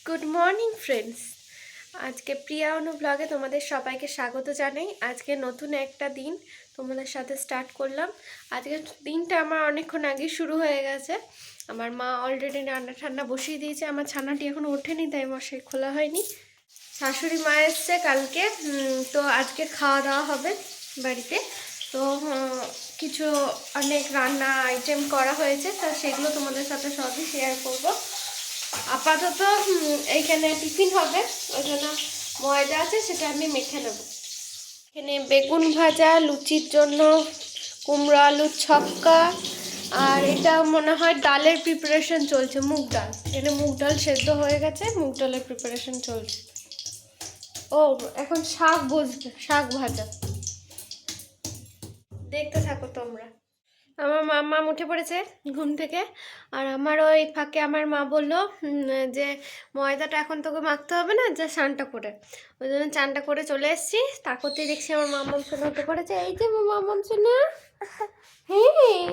Good morning friends. আজকে প্রিয়া অনু ব্লগে তোমাদের সবাইকে স্বাগত জানাই। আজকে নতুন একটা দিন তোমাদের সাথে স্টার্ট করলাম। আজকের দিনটা আমার অনেকক্ষণ আগে শুরু হয়ে গেছে। আমার মা অলরেডি রান্না ঠান্না বসিয়ে দিয়েছে। আমার ছানাটি এখন ওঠেনি, তাই মশাই খোলা হয়নি। শাশুড়ি মা এসছে কালকে, তো আজকে খাওয়া দাওয়া হবে বাড়িতে। তো কিছু অনেক রান্না আইটেম করা হয়েছে, তা সেগুলো তোমাদের সাথে সবই শেয়ার করবো। আপাতত এইখানে টিফিন হবে, ওই জন্য ময়দা আছে, সেটা আমি মেখে নেব। এখানে বেগুন ভাজা, লুচির জন্য কুমড়ো আলুর ছক্কা, আর এটা মনে হয় ডালের প্রিপারেশন চলছে, মুগ ডাল। এখানে মুগ ডাল সেদ্ধ হয়ে গেছে, মুগ ডালের প্রিপারেশন চলছে। ও এখন শাক বসবে, শাক ভাজা। দেখতে থাকো তোমরা। আমার মা উঠে পড়েছে ঘুম থেকে, আর আমার ওই ফাঁকে আমার মা বলল যে ময়দাটা এখন তোকে মাখতে হবে না, যা স্নানটা করে। ওই জন্য চানটা করে চলে এসেছি। তা করতেই দেখছি আমার মামাম সোনা উঠে পড়েছে। এই যে মামাম সোনা, হ্যাঁ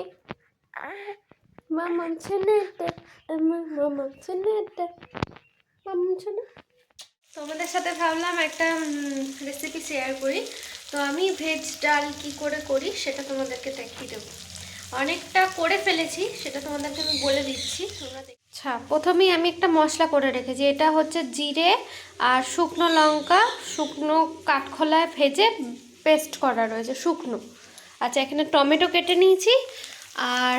মামাম সোনাটা, আমার মামাম সোনাটা, মামাম সোনা। তোমাদের সাথে ভাবলাম একটা রেসিপি শেয়ার করি। তো আমি ভেজ ডাল কি করে করি সেটা তোমাদেরকে দেখিয়ে দেবো। অনেকটা করে ফেলেছি, সেটা তোমাদেরকে আমি বলে দিচ্ছি। আচ্ছা, প্রথমেই আমি একটা মশলা করে রেখেছি। এটা হচ্ছে জিরে আর শুকনো লঙ্কা, শুকনো কাঠখোলায় ভেজে পেস্ট করা রয়েছে, শুকনো। আচ্ছা, এখানে টমেটো কেটে নিয়েছি, আর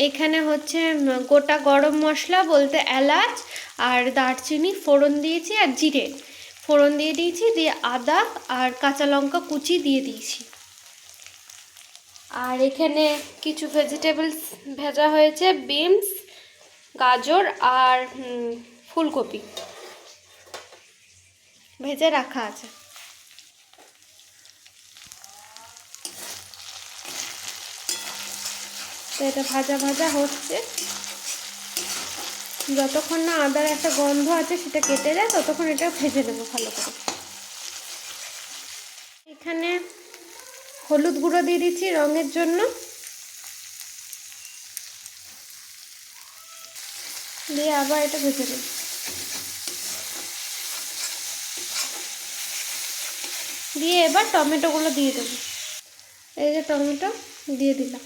এখানে হচ্ছে গোটা গরম মশলা বলতে এলাচ আর দারচিনি ফোড়ন দিয়েছি, আর জিরে ফোড়ন দিয়ে দিয়েছি, দিয়ে আদা আর কাঁচা লঙ্কা কুচি দিয়ে দিয়েছি। আর এখানে কিছু ভেজিটেবলস ভাজা হয়েছে, বিনস, গাজর আর ফুলকপি ভেজে রাখা আছে। তো এটা ভাজা ভাজা হচ্ছে, যতক্ষণ না আদার একটা গন্ধ আছে সেটা কেটে যায় ততক্ষণ এটা ভেজে দেবো ভালো করে। এখানে হলুদ গুঁড়ো দিয়ে দিচ্ছি রঙের জন্য, দিয়ে আবার এটা ভেজে দেব। দিয়ে এবার টমেটোগুলো দিয়ে দেবো। এই যে টমেটো দিয়ে দিলাম।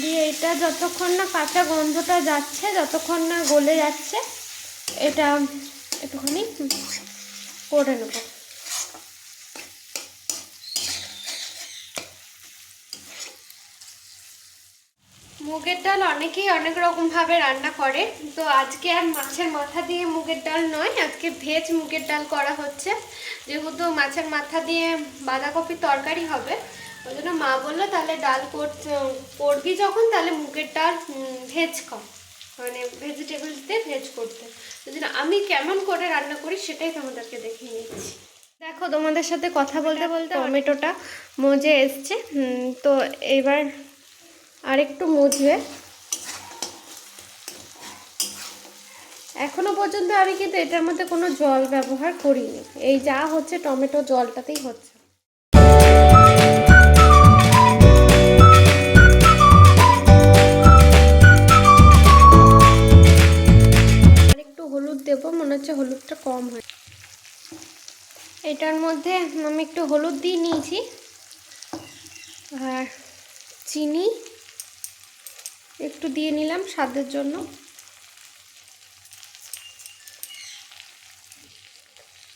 দিয়ে এটা যতক্ষণ না কাঁচা গন্ধটা যাচ্ছে, যতক্ষণ না গলে যাচ্ছে, এটা একটুখানি করে নেব। মুগের ডাল অনেকেই অনেক রকমভাবে রান্না করে, তো আজকে আর মাছের মাথা দিয়ে মুগের ডাল নয়, আজকে ভেজ মুগের ডাল করা হচ্ছে। যেহেতু মাছের মাথা দিয়ে বাঁধাকপির তরকারি হবে, ওই জন্য মা বললো তাহলে ডাল করবি যখন, তাহলে মুগের ডাল ভেজ কর, মানে ভেজিটেবলস দিয়ে ভেজ করতে। ওই জন্য আমি কেমন করে রান্না করি সেটাই তোমাদেরকে দেখিয়ে নিচ্ছি। দেখো, তোমাদের সাথে কথা বলতে বলতে টমেটোটা মজে এসছে। তো এবার আরেকটু মুছবে। এখনো পর্যন্ত আমি কিন্তু এটার মধ্যে কোনো জল ব্যবহার করিনি, এই যা হচ্ছে টমেটো জলটাতেই হচ্ছে। আরেকটু হলুদ দেবো, মনে হচ্ছে হলুদটা কম হয়। এটার মধ্যে আমি একটু হলুদ দিয়ে নিয়েছি, আর চিনি একটু দিয়ে নিলাম স্বাদের জন্য,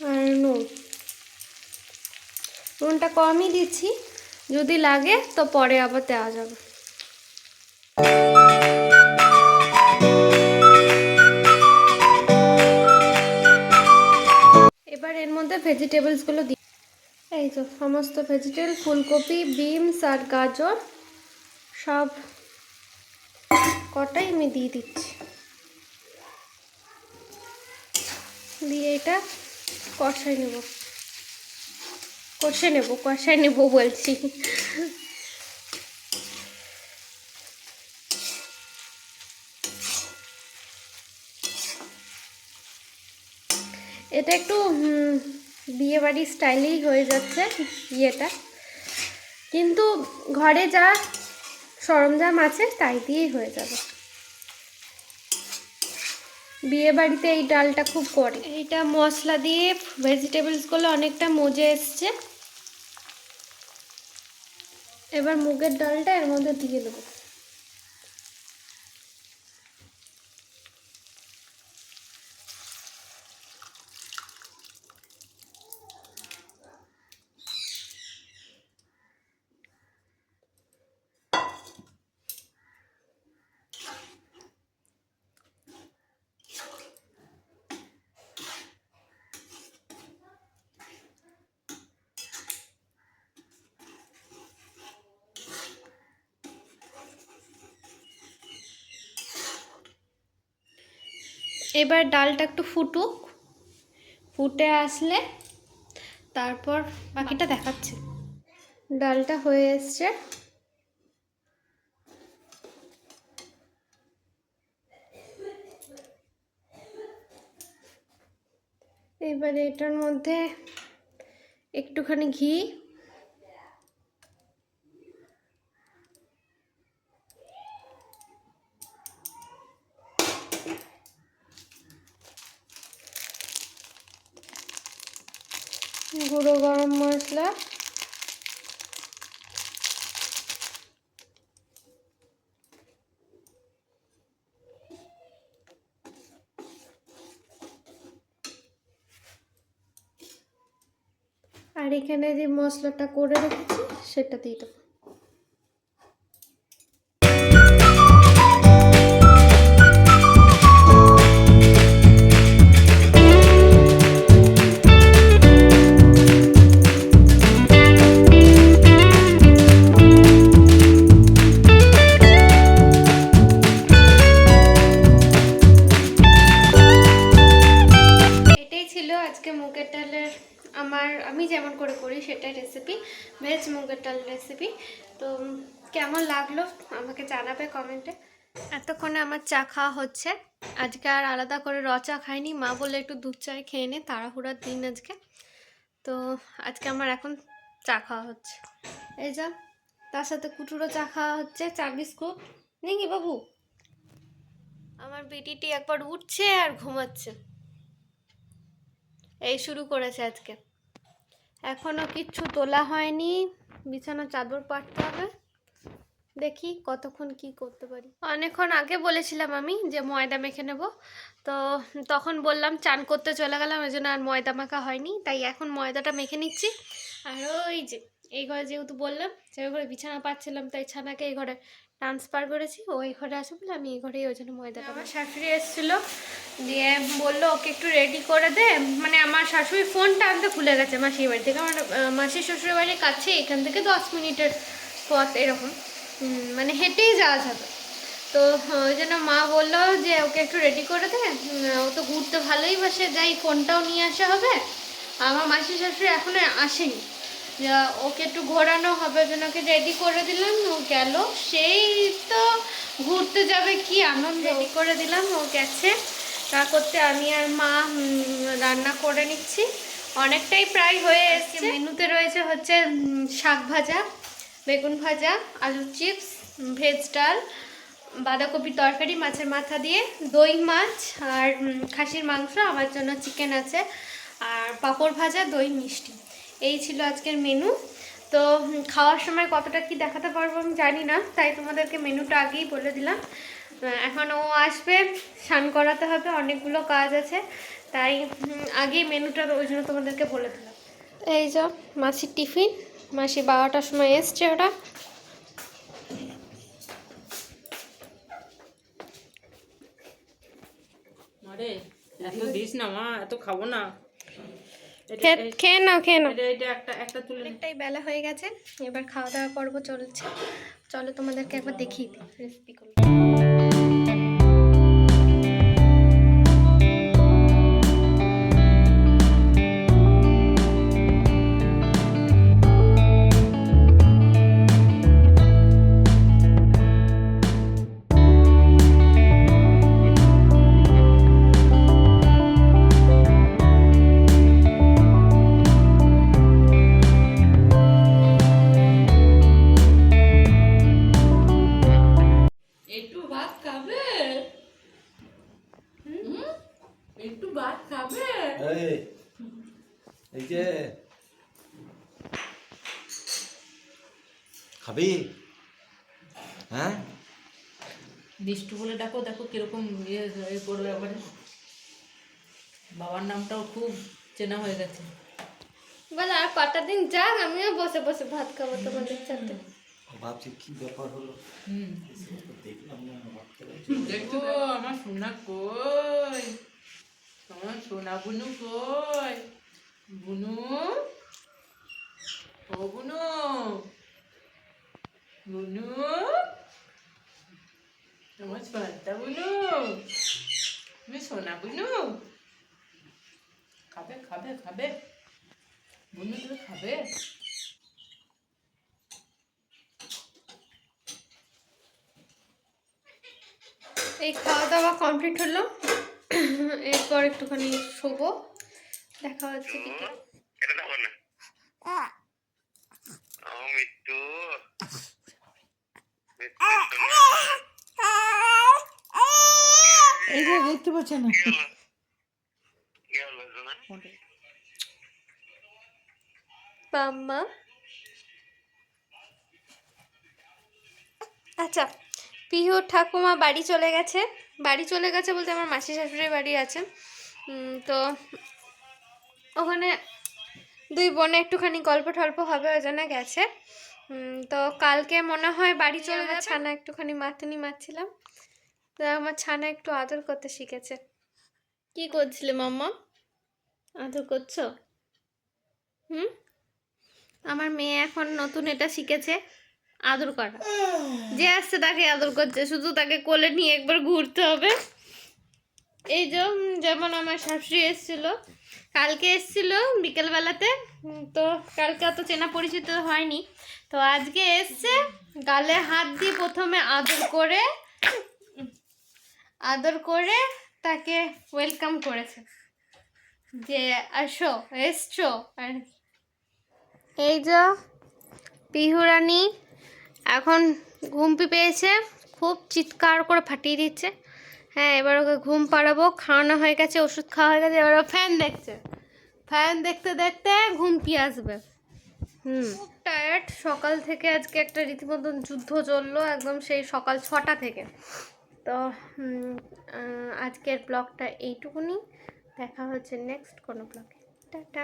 আর নুনটা কমই দিচ্ছি, যদি লাগে তো পরে আবার দেওয়া যাবে। এবার এর মধ্যে ভেজিটেবলসগুলো দিই। এই তো সমস্ত ভেজিটেবল, ফুলকপি, বিনস আর গাজর সব কটাই আমি দিয়ে দিচ্ছি। দিয়ে এটা কষাই নেব বলছি। এটা একটু বিয়েবাড়ির স্টাইলেই হয়ে যাচ্ছে ইয়েটা, কিন্তু ঘরে যা সরঞ্জাম আছে, তাই দিয়েই হয়ে যাবে। বিয়ে বাড়িতে এই ডালটা খুব করে। এইটা মশলা দিয়ে ভেজিটেবলসগুলো অনেকটা মজে এসছে। এবার মুগের ডালটা এর মধ্যে দিয়ে দেবো। এবার ডালটা একটু ফুটুক, ফুটে আসলে তারপর বাকিটা দেখাচ্ছি। ডালটা হয়ে এসছে। এবারে এটার মধ্যে একটুখানি ঘি, গুঁড়ো গরম মশলা, আর এখানে যে মশলাটা করে রেখেছি সেটা দিয়ে দেবো। মুগের ডালের আমি যেমন করে করি সেটাই রেসিপি, ভেজ মুগের ডাল রেসিপি। তো কেমন লাগলো আমাকে জানাবে কমেন্টে। এতক্ষণে আমার চা খাওয়া হচ্ছে। আজকে আর আলাদা করে চা খাইনি, মা বলে একটু দুধ চায় খেয়ে নে, তাড়াহুড়ার দিন আজকে। তো আজকে আমার এখন চা খাওয়া হচ্ছে, এই যা, তার সাথে কুটুরো চা খাওয়া হচ্ছে, চা বিস্কুট নাকি বাবু। আমার বেটিটি একবার উঠছে আর ঘুমাচ্ছে, এই শুরু করেছে আজকে। এখনো কিচ্ছু তোলা হয়নি, বিছানা চাদর পাততে হবে, দেখি কতক্ষণ কি করতে পারি। অনেকক্ষণ আগে বলেছিলাম আমি যে ময়দা মেখে নেব, তো তখন বললাম চান করতে চলে গেলাম, ওই জন্য আর ময়দা মাখা হয়নি। তাই এখন ময়দাটা মেখে নিচ্ছি। আর ওই যে এই ঘরে যেহেতু বললাম যে ওই ঘরে বিছানা পাচ্ছিলাম, তাই ছানাকে এই ঘরে ট্রান্সফার করেছি, ওই ঘরে আসে বলে আমি এই ঘরেই, ওই জন্য ময়দাটা। আমার শাশুড়ি এসেছিলো, দিয়ে বললো ওকে একটু রেডি করে দে। মানে আমার শাশুড়ি ফোনটা আনতে ভুলে গেছে মাসির বাড়ি থেকে। আমার মাসির শ্বশুরের বাড়ির কাছে, এখান থেকে 10 মিনিটের পথ এরকম, মানে হেঁটেই যাওয়া যাবে। তো ওই জন্য মা বললো যে ওকে একটু রেডি করে দে, ও তো ঘুরতে ভালোই বাসে, যাই ফোনটাও নিয়ে আসা হবে। আমার মাসির শাশুড়ি এখনো আসেনি, ওকে একটু ঘোরানো হবে, জন্য ওকে রেডি করে দিলাম। ও গেল, সেই তো ঘুরতে যাবে, কি আনন্দ। রেডি করে দিলাম, ও গেছে তা করতে। আমি আর মা রান্না করে নিচ্ছি, অনেকটাই প্রায় হয়ে এসছে। মেনুতে রয়েছে হচ্ছে শাক ভাজা, বেগুন ভাজা, আলুর চিপস, ভেজ ডাল, বাঁধাকপি তরকারি মাছের মাথা দিয়ে, দই মাছ আর খাসির মাংস, আমার জন্য চিকেন আছে, আর পাঁপড় ভাজা, দই মিষ্টি। এই ছিল আজকের মেনু। তো খাওয়ার সময় কতটা কি দেখাতে পারবো আমি জানি না, তাই তোমাদেরকে মেনুটা আগেই বলে দিলাম। এখন ও আসবে, স্নান করাতে হবে, অনেকগুলো কাজ আছে, তাই আগেই মেনুটা ওই জন্য তোমাদেরকে বলে দিলাম। এই যে মাসির টিফিন, মাসি 12টার সময় এসছে ওরা। এত দিস না মা, এত খাবো না, খেয়ে নাও খেয়ে নাও। একটা তুলে। অনেকটাই বেলা হয়ে গেছে, এবার খাওয়া দাওয়া পর্ব চলছে। চলো তোমাদেরকে একবার দেখিয়ে দিই রেসিপি করবো। ভাত খাবে? একটু ভাত খাবে? এই যে খাবি? হ্যাঁ, দিষ্টু বলে ডাকো, দেখো কিরকম ইয়ে করবে আবার। বাবার নামটাও খুব চেনা হয়ে গেছে। বলে আর কটা দিন যাক, আমিও বসে বসে ভাত খাবো তোমাদের সাথে। ভাবছি কি ব্যাপার হলো, হুম, দেখলাম না ভাবতে দেখো আমার সোনা কই, আমার সোনা বুনু কই, বুনু, ও বুনু, বুনু, আমার সোনাটা বুনু, তুমি সোনা বুনু, খাবে খাবে খাবে, বুনু তুমি খাবে। এই খাওয়া দাওয়া কমপ্লিট হলো, এরপর একটুখানি শোবো। দেখা হচ্ছে বিকেল। এটা দেখো না ও মিট্টু এই যে দেখতে পাচ্ছে না। কি হলো সোনা? মাম্মা, আচ্ছা, পিহু ঠাকুমা বাড়ি চলে গেছে। বাড়ি চলে গেছে বলতে আমার মাসি শাশুড়ির বাড়ি আছে। তো ওখানে দুই বোনে একটুখানি গল্প টল্প হবে, ওই জন্য গেছে। তো কালকে মনে হয় বাড়ি চলে যাবে। ছানা একটুখানি মাতুনি মারছিলাম, তো আমার ছানা একটু আদর করতে শিখেছে। কি করছিলে মাম্মা? আদর করছো? আমার মেয়ে এখন নতুন এটা শিখেছে, আদর করা। যে আসছে তাকে আদর করছে, শুধু তাকে কোলে নিয়ে একবার ঘুরতে হবে। এই যে যেমন আমার শাশুড়ি এসেছিল, কালকে এসেছিল বিকেলবেলাতে। তো কালকে অত চেনা পরিচিত হয়নি, তো আজকে এসছে। গালে হাত দিয়ে প্রথমে আদর করে তাকে ওয়েলকাম করেছে, যে আসো, এসছো। আর এই যে পিহু রানী এখন ঘুমপি পেয়েছে, খুব চিৎকার করে ফাটিয়ে দিচ্ছে। হ্যাঁ, এবার ওকে ঘুম পাড়াবো। খাওয়ানো হয়ে গেছে, ওষুধ খাওয়া হয়ে গেছে, এবার ফ্যান দেখছে। ফ্যান দেখতে দেখতে ঘুমপি আসবে। খুব টায়ার্ড, সকাল থেকে আজকে একটা রীতিমতন যুদ্ধ চললো, একদম সেই সকাল 6টা থেকে। তো আজকের ব্লগটা এইটুকুনি। দেখা হচ্ছে নেক্সট কোনো ব্লগে। টাটা।